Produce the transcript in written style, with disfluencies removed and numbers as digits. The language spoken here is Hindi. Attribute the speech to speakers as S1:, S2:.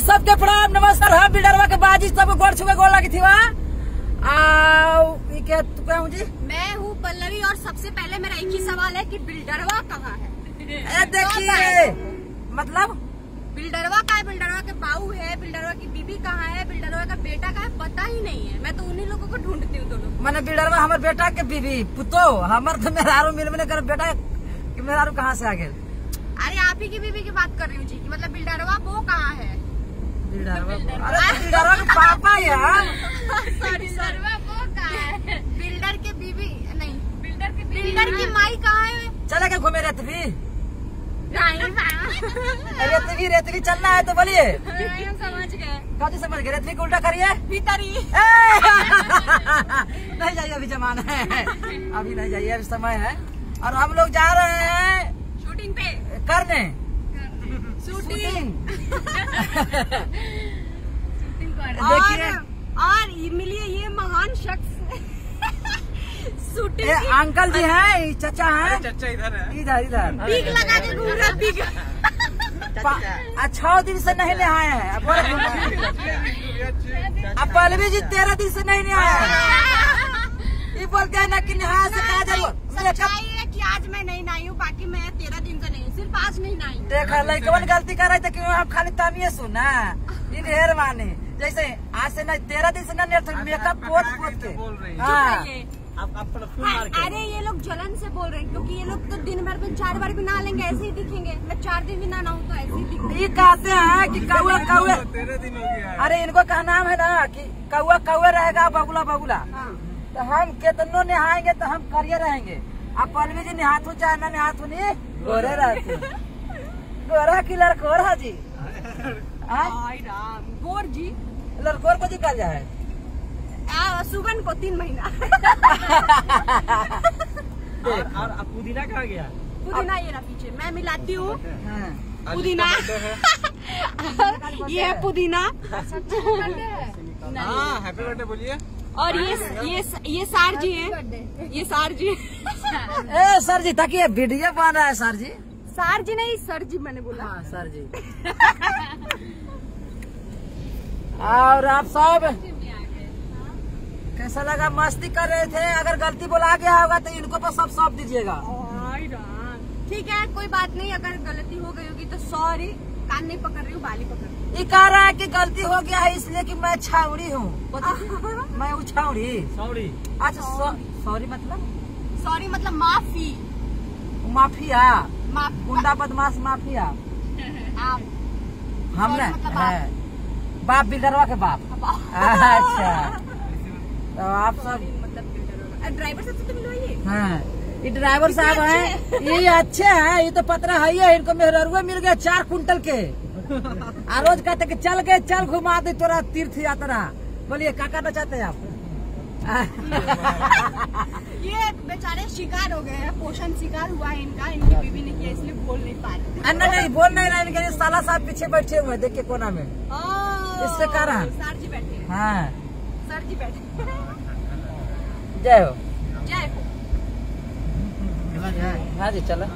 S1: सबके प्रणाम नमस्कार। हम बिल्डरवा के बाजी सब गोड़ छुके गोड़ लगी थी वहाँ। जी
S2: मैं हूँ पल्लवी और सबसे पहले मेरा एक ही सवाल है कि बिल्डरवा कहाँ है?
S1: देखिए मतलब
S2: बिल्डरवा का है, बिल्डरवा के बाऊ है, बिल्डरवा की बीबी कहाँ है, बिल्डरवा का बेटा कहाँ है, पता ही नहीं है। मैं तो उन्हीं लोगों को ढूंढती हूँ। दोनों
S1: मैंने बिल्डरवा हमारे बेटा के बीबी पुतो हमारे तो मेहरारू मिलने कर बेटा मेहरारू कहाँ से आ गए?
S2: अरे आप ही की बीबी की बात कर रही हूँ जी कि मतलब बिल्डरवा वो कहाँ है?
S1: बिल्डरवा के पापा यार
S2: बिल्डरवा वो कहाँ है? बिल्डर के बीबी नहीं, बिल्डर की माई कहाँ है?
S1: चले गए घूमे रेतवी
S2: नहीं
S1: रेतवी चलना है तो बोलिए।
S2: हम समझ गए।
S1: कभी समझ गए रेतवी को उल्टा करिए
S2: भीतरी
S1: नहीं जाइए अभी जमाना है, अभी नहीं जाइए अभी समय है। और हम लोग जा रहे हैं
S2: शूटिंग पे
S1: करने
S2: शूटिंग
S1: देखिए
S2: और मिलिए ये महान शख्स शूटिंग
S1: अंकल जी हैं, चचा हैं,
S3: चचा इधर है,
S1: इधर
S2: बिग लगा के घूम रहा बिग।
S1: 6 दिन से नहीं नहाए हैं। अब पल्लवी जी 13 दिन से नहीं नहाए हैं। ये बोलते हैं ना कि नहा से कहा जरूर।
S2: सच्चाई है कि आज मैं नहीं नहाई हूँ, बाकी मैं 13 दिन से नहीं, सिर्फ आज नहीं नहाई।
S1: देखा लड़कवन गलती कर रहे थे कि आप खाली तानिए सुना ढेर माने जैसे आज से नहीं 13 दिन से ना मेकअप पोत के। हाँ
S2: अरे ये लोग जलन से बोल रहे हैं क्योंकि ये लोग तो दिन भर में 4 बार भी नहा लेंगे, ऐसे ही दिखेंगे। मैं 4 दिन भी नहा हूँ तो ऐसे ही दिखेंगे।
S1: ये कहते हैं कि कौआ
S3: 13 दिन हो गया।
S1: अरे इनको का नाम है ना कि कौआ कौआ रहेगा बगुला बगुला। तो हम कितनों नहाएंगे तो हम करिए रहेंगे। अब पल्लवी जी नहाथू चाहे ना नहाथू नहीं गोरे रहते गोरा की लड़कोरा जी
S2: गोर जी
S1: लड़कोर को जी कहा जाए
S2: सुगन को 3 महीना।
S3: और पुदीना कहाँ गया?
S2: पुदीना ये रहा पीछे, मैं मिलाती हूँ पुदीना। ये है पुदीना।
S3: हाँ हैप्पी बर्थडे बोलिए।
S2: और ये सार जी है, ये सार जी।
S1: ए सर जी ताकि वीडियो बन रहा है सर जी।
S2: सार जी नहीं सर जी मैंने बोला।
S1: हाँ सर जी। और आप सब कैसा लगा? मस्ती कर रहे थे, अगर गलती बोला गया होगा तो इनको तो सब सौंप दीजिएगा।
S2: ठीक है कोई बात नहीं, अगर गलती हो गई होगी तो सॉरी। कान नहीं पकड़ रही हूँ, बाली पकड़ रही हूँ।
S1: ये कह रहा है कि गलती हो गया है इसलिए कि मैं छावड़ी हूँ। मैं उछावड़ी
S3: सॉरी।
S1: अच्छा सॉरी मतलब
S2: सॉरी मतलब माफी,
S1: माफिया,
S2: माफी,
S1: गुंडा बदमाश माफिया।
S2: आप
S1: हमने
S2: मतलब
S1: है बाप बिल्डरवा के बाप। अच्छा तो आप सब
S2: मतलब ड्राइवर साहब से तो मिलवाइए।
S1: हाँ ये ड्राइवर साहब हैं, ये अच्छे हैं, ये तो पतरा है ही है। इनको मेहरुआ मिल गया 4 कुंटल के। आ रोज कहते कि चल गए चल घुमा दे तोरा तीर्थ यात्रा। बोलिए क्या करना चाहते हैं आप?
S2: ये बेचारे शिकार हो गए हैं, पोषण शिकार हुआ है इनका, इनकी बीबी ने किया इसलिए बोल नहीं पा रहे।
S1: नहीं बोल नहीं रहे इनके साला साहब पीछे बैठे हुए देखिए कोना में। इससे कारण
S2: सर जी बैठे।
S1: हाँ
S2: सर जी बैठे।
S1: जय हो
S2: जय हो।
S1: हाँ जी चलो।